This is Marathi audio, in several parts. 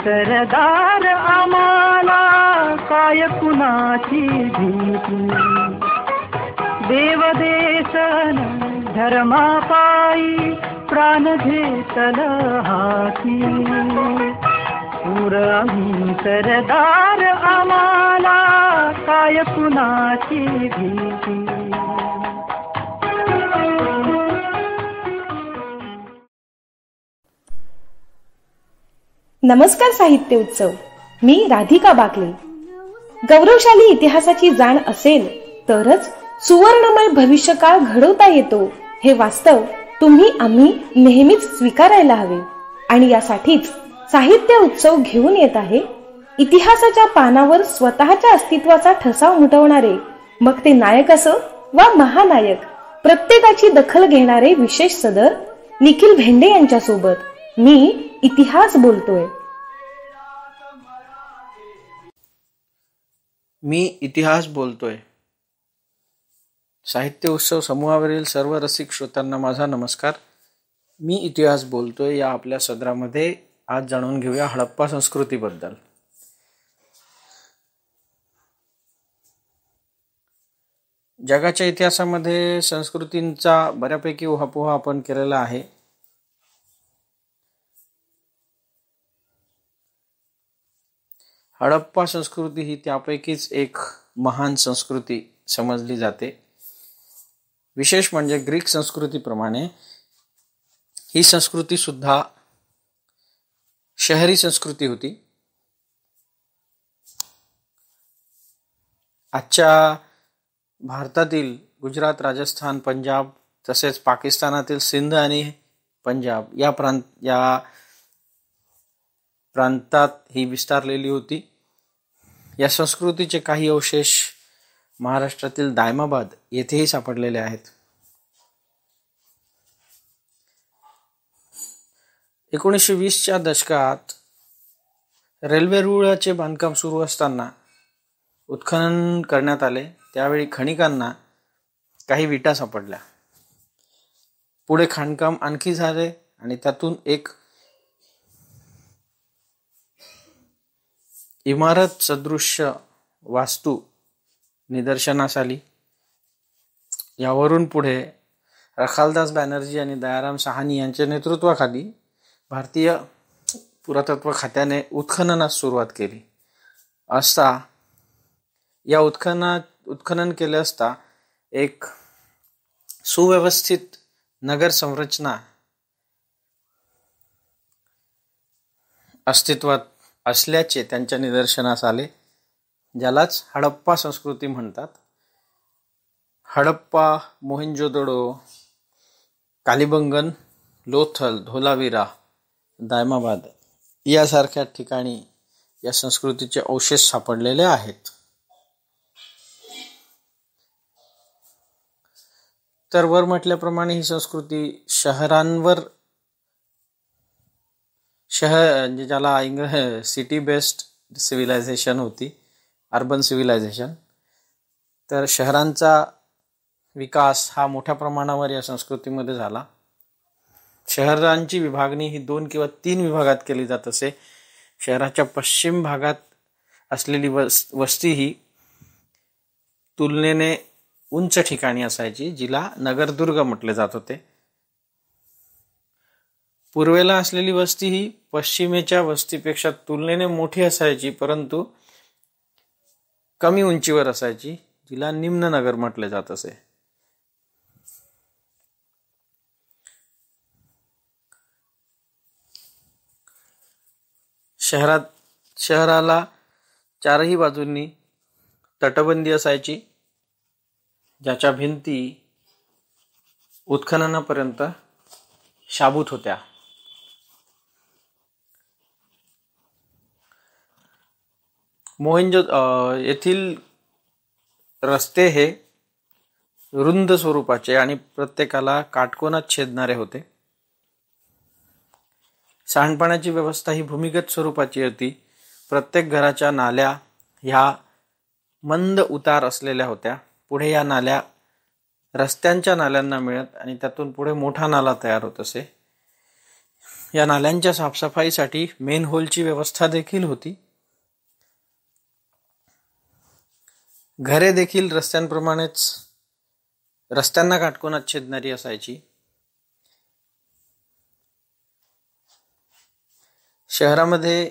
सरदार आम्हाला काय कुणाची भीती, देवदेशन धर्मापायी प्राण घेतल हाती. आम्ही सरदार आम्हाला काय कुणाची भीती. नमस्कार साहित्य उत्सव. मी राधिका बाकले. गौरवशाली इतिहासाची जाण असेल तरच सुवर्णमय भविष्यकाळ घडवता येतो हे वास्तव तुम्ही आम्ही नेहमीच स्वीकारायला हवे. आणि यासाठीच साहित्य उत्सव घेऊन येत आहे इतिहासाच्या पानावर स्वतःच्या अस्तित्वाचा ठसा उमटवणारे, मग ते नायक असो वा महानायक, प्रत्येकाची दखल घेणारे विशेष सदर निखिल भेंडे यांच्या सोबत मी इतिहास बोलतोय. मी इतिहास बोलतोय. साहित्य उत्सव समूहावरील सर्व रसिक श्रोत्यांना माझा नमस्कार. मी इतिहास बोलतोय या आपल्या सदरामध्ये आज जाणून घेऊया हडप्पा संस्कृतीबद्दल. जगाच्या इतिहासामध्ये संस्कृतींचा बऱ्यापैकी उहापोहा आपण केलेला आहे. हडप्पा संस्कृती ही त्यापैकीच एक महान संस्कृती समजली जाते. विशेष म्हणजे ग्रीक संस्कृतीप्रमाणे ही संस्कृती सुद्धा शहरी संस्कृती होती. आजच्या भारतातील गुजरात, राजस्थान, पंजाब तसेच पाकिस्तानातील सिंध आणि पंजाब या प्रांतात ही विस्तारलेली होती. या संस्कृतीचे काही अवशेष महाराष्ट्रातील दायमाबाद येथेही सापडलेले आहेत. 1920च्या दशकात रेल्वे रुळाचे बांधकाम सुरू असताना उत्खनन करण्यात आले. त्यावेळी खनिकांना काही विटा सापडल्या. पुढे खाणकाम आणखी झाले आणि त्यातून एक इमारत सदृश्य वास्तू निदर्शनास आली. यावरून पुढे रखालदास बॅनर्जी आणि दयाराम साहनी यांच्या नेतृत्वाखाली भारतीय पुरातत्व खात्याने उत्खननास सुरुवात केली असता या उत्खनन केले असता एक सुव्यवस्थित नगर संरचना अस्तित्वात असल्याचे त्यांच्या निदर्शनास आले, ज्यालाच हडप्पा संस्कृती म्हणतात. हडप्पा, मोहेंजोदडो, कालिबंगन, लोथल, धोलावीरा, दायमाबाद यासारख्या ठिकाणी या संस्कृतीचे अवशेष सापडलेले आहेत. तर वर म्हटल्याप्रमाणे ही संस्कृती शहरांवर ज्याला सिटी बेस्ड सिव्हिलायझेशन होती, अर्बन सिव्हिलायझेशन. तर शहरांचा विकास हा मोठ्या प्रमाणावर या संस्कृतीमध्ये झाला. शहरांची विभागणी ही 2 किंवा 3 विभागात केली जात असे. शहराच्या पश्चिम भागात असलेली वस्ती ही तुलनेने उंच ठिकाणी असायची, जिला नगरदुर्ग म्हटले जात होते. पूर्वेला असलेली वस्ती ही पश्चिमेच्या वस्तीपेक्षा तुलनेने मोठी असायची, परंतु कमी उंचीवर असायची, जिला निम्न नगर म्हटले जात असे. शहराला 4ही बाजूंनी तटबंदी असायची, ज्याच्या भिंती उत्खननापर्यंत शाबूत होत्या. येथील रस्ते हे रुंद स्वरूपाचे आणि प्रत्येकाला काटकोनात छेदणारे होते. सांडपाण्याची व्यवस्था ही भूमिगत स्वरूपाची होती. प्रत्येक घराच्या नाल्या ह्या मंद उतार असलेल्या होत्या. पुढे या नाल्या रस्त्यांच्या नाल्यांना मिळत आणि त्यातून पुढे मोठा नाला तयार होत असे. या नाल्यांच्या साफसफाईसाठी मेन होलची व्यवस्था देखील होती. घरे देखील रस्त्यांना काटकोनात छेदणारी असायची. शहरामध्ये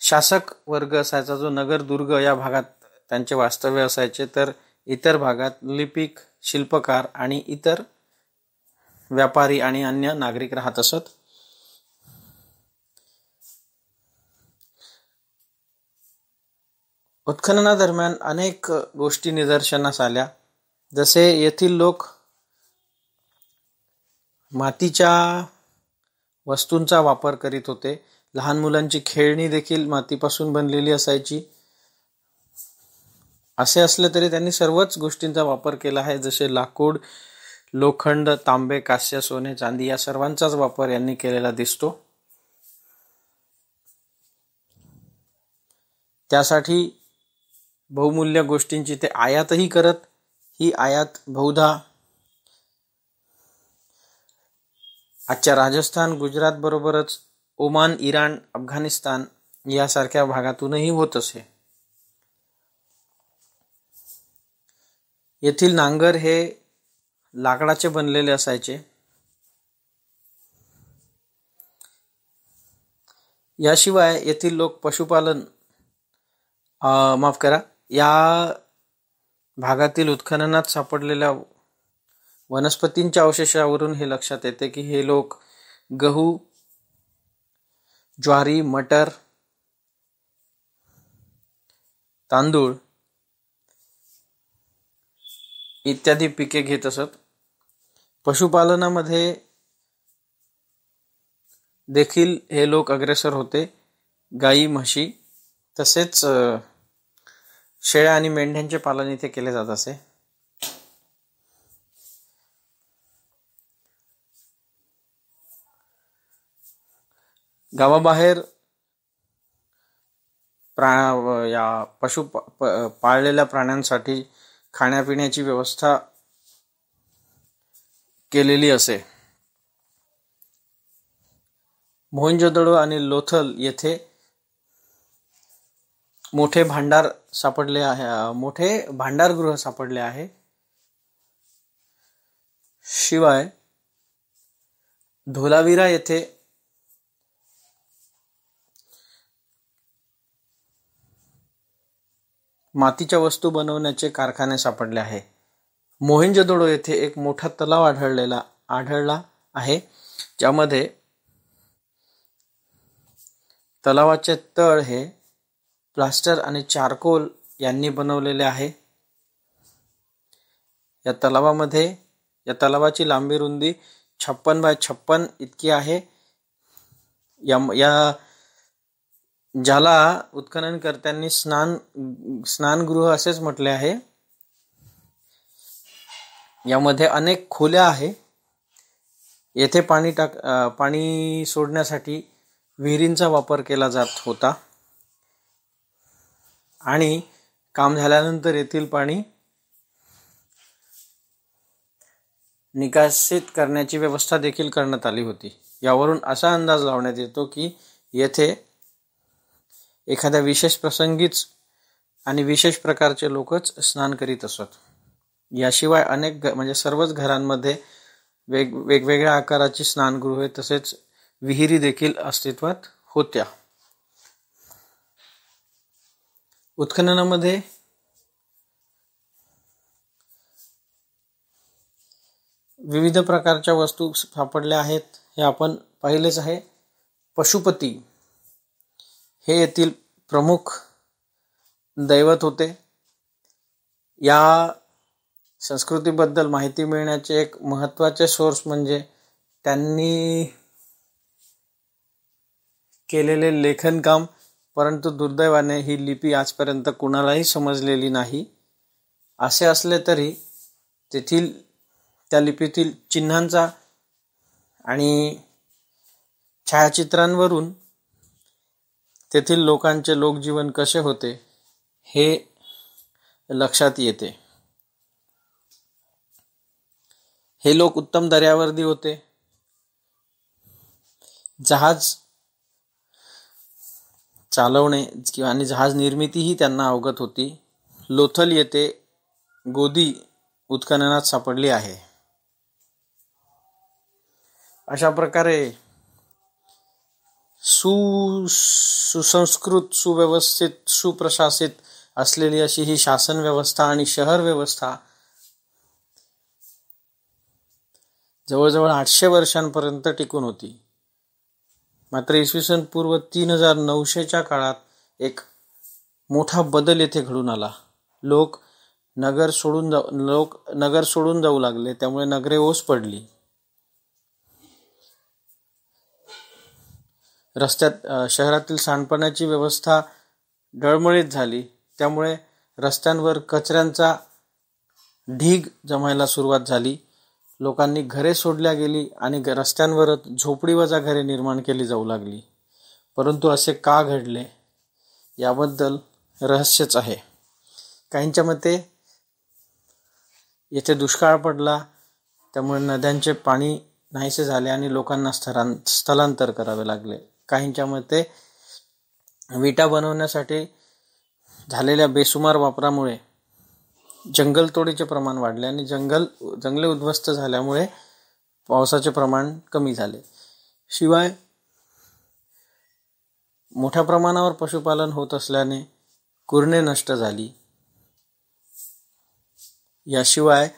शासक वर्ग असायचा जो नगर दुर्ग या भागात त्यांचे वास्तव्य असायचे, तर इतर भागात लिपिक, शिल्पकार आणि इतर व्यापारी आणि अन्य नागरिक राहत असत. उत्खननादरम्यान अनेक गोष्टी निदर्शनास आल्या. जसे येथील लोक मातीच्या वस्तूंचा वापर करीत होते. लहान मुलांची खेळणी देखील मातीपासून बनलेली असायची. असे असले तरी त्यांनी सर्वच गोष्टींचा वापर केला आहे. जसे लाकूड, लोखंड, तांबे, कांस्य, सोने, चांदी या सर्वांचाच वापर यांनी केलेला दिसतो. त्यासाठी बहुमूल्य गोष्टींची ते आयातही करत. ही आयात बहुधा आजच्या राजस्थान, गुजरात बरोबरच ओमान, इराण, अफगाणिस्तान यासारख्या भागातूनही होत असे. येथील नांगर हे लाकडाचे बनलेले असायचे. याशिवाय येथील लोक पशुपालन या भागातील उत्खननात सापडलेल्या वनस्पतींच्या अवशेषावरून हे लक्षात येते की हे लोक गहू, ज्वारी, मटर, तांदूळ इत्यादी पिके घेत असत. पशुपालनामध्ये देखील हे लोक अग्रेसर होते. गाई, म्हशी तसेच शेळ्या आणि मेंढ्यांचे पालन इथे केले जात असे. गावाबाहेर पाळलेल्या प्राण्यांसाठी खाण्यापिण्याची व्यवस्था केलेली असे. मोहनजोदडो आणि लोथल येथे मोठे भांडारगृह सापडले आहे. शिवाय धोलावीरा येथे मातीच्या वस्तू बनवण्याचे कारखाने सापडले आहे. मोहनजोदडो येथे एक मोठा तलाव आढळला आहे, ज्यामध्ये तलावाचे तळ हे प्लास्टर आणि चारकोल यांनी बनवलेले आहे. या तलावाची लांबी रुंदी 56 बाय 56 इतकी आहे. ज्याला उत्खननकर्त्यांनी स्नानगृह असेच म्हटले आहे. यामध्ये अनेक खोल्या आहे. येथे पाणी सोडण्यासाठी विहिरींचा वापर केला जात होता आणि काम झाल्यानंतर येथील पाणी निकासित करण्याची व्यवस्था देखील करण्यात आली होती. यावरून असा अंदाज लावण्यात येतो की येथे एखाद्या विशेष प्रसंगीच आणि विशेष प्रकारचे लोकच स्नान करीत असत. याशिवाय म्हणजे सर्वच घरांमध्ये वेगवेगळ्या आकाराची स्नानगृहे तसेच विहिरी देखील अस्तित्वात होत्या. उत्खननामध्ये विविध प्रकारच्या वस्तू सापडल्या आहेत, हे आपण पाहिलेच आहे. पशुपती हे येथील प्रमुख दैवत होते. या संस्कृतीबद्दल माहिती मिळण्याचे एक महत्त्वाचे सोर्स म्हणजे त्यांनी केलेले लेखनकाम. परंतु दुर्दैवाने ही लिपी आजपर्यंत कुणालाही समजलेली नाही. असे असले तरी त्या लिपीतील चिन्हांचा आणि छायाचित्रांवरून तेथील लोकांचे लोकजीवन कसे होते हे लक्षात येते. हे लोक उत्तम दर्यावर्दी होते. जहाज चालवणे आणि जहाज निर्मितीही त्यांना अवगत होती. लोथल येथे गोदी उत्खननात सापडली आहे. अशा प्रकारे सुसंस्कृत, सुव्यवस्थित, सुप्रशासित असलेली अशी ही शासन व्यवस्था आणि शहर व्यवस्था जवळजवळ 800 वर्षांपर्यंत टिकून होती. मात्र इसवी सन पूर्व 3900च्या काळात एक मोठा बदल येथे घडून आला. लोक नगर सोडून जाऊ लागले. त्यामुळे नगरे ओस पडली. शहरातील सांडपाण्याची व्यवस्था डळमळीत झाली. त्यामुळे रस्त्यांवर कचऱ्यांचा ढीग जमायला सुरुवात झाली. लोकांनी घरे सोडल्या गेली आणि रस्त्यांवरच झोपडीवजा घरे निर्माण केली जाऊ लागली. परंतु असे का घडले याबद्दल रहस्यच आहे. काहींच्या मते येथे दुष्काळ पडला, त्यामुळे नद्यांचे पाणी नाहीसे झाले आणि लोकांना स्थलांतर करावे लागले. काहींच्या मते विटा बनवण्यासाठी झालेल्या बेसुमार वापरामुळे जंगलतोडीचे प्रमाण वाढले आणि जंगले उद्ध्वस्त झाल्यामुळे पावसाचे प्रमाण कमी झाले. शिवाय मोठ्या प्रमाणावर पशुपालन होत असल्याने कुरणे नष्ट झाली. याशिवाय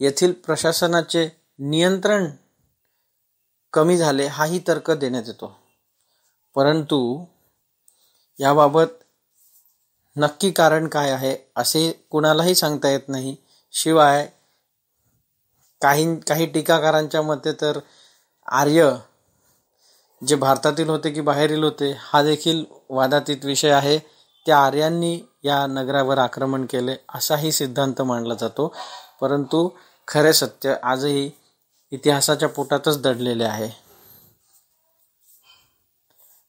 येथील प्रशासनाचे नियंत्रण कमी झाले हाही तर्क देण्यात येतो. परंतु याबाबत नक्की कारण काय आहे असे कुणालाही सांगता येत नाही. शिवाय काही टीकाकारांच्या मते तर आर्य जे भारतातील होते की बाहेरील होते हा देखील वादातीत विषय आहे. त्या आर्यांनी या नगरावर आक्रमण केले असाही सिद्धांत मांडला जातो. परंतु खरे सत्य आजही इतिहासाच्या पोटातच दडलेले आहे.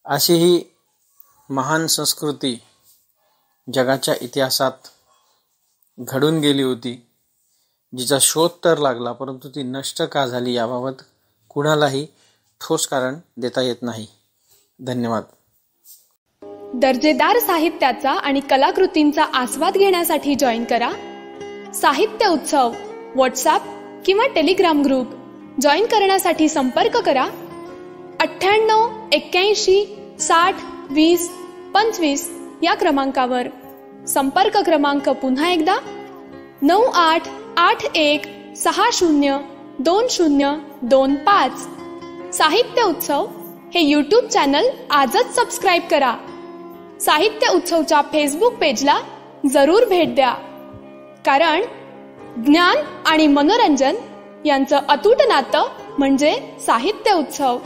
अशी ही महान संस्कृती जगाच्या इतिहासात घडून गेली होती, जिचा शोध तर लागला, परंतु ती नष्ट का झाली याबाबत कुणालाही ठोस कारण देता येत नाही. धन्यवाद. दर्जेदार साहित्याचा आणि कलाकृतींचा आस्वाद घेण्यासाठी जॉईन करा साहित्य उत्सव व्हॉट्सॲप किंवा टेलिग्राम ग्रुप. जॉईन करण्यासाठी संपर्क करा 98 81 60 20 25 या क्रमांकावर. संपर्क क्रमांक पुन्हा एकदा 9881 60 2025. साहित्य उत्सव हे यूट्यूब चॅनल आजच सबस्क्राईब करा. साहित्य उत्सवच्या फेसबुक पेजला जरूर भेट द्या, कारण ज्ञान आणि मनोरंजन यांचं अतूट नातं म्हणजे साहित्य उत्सव.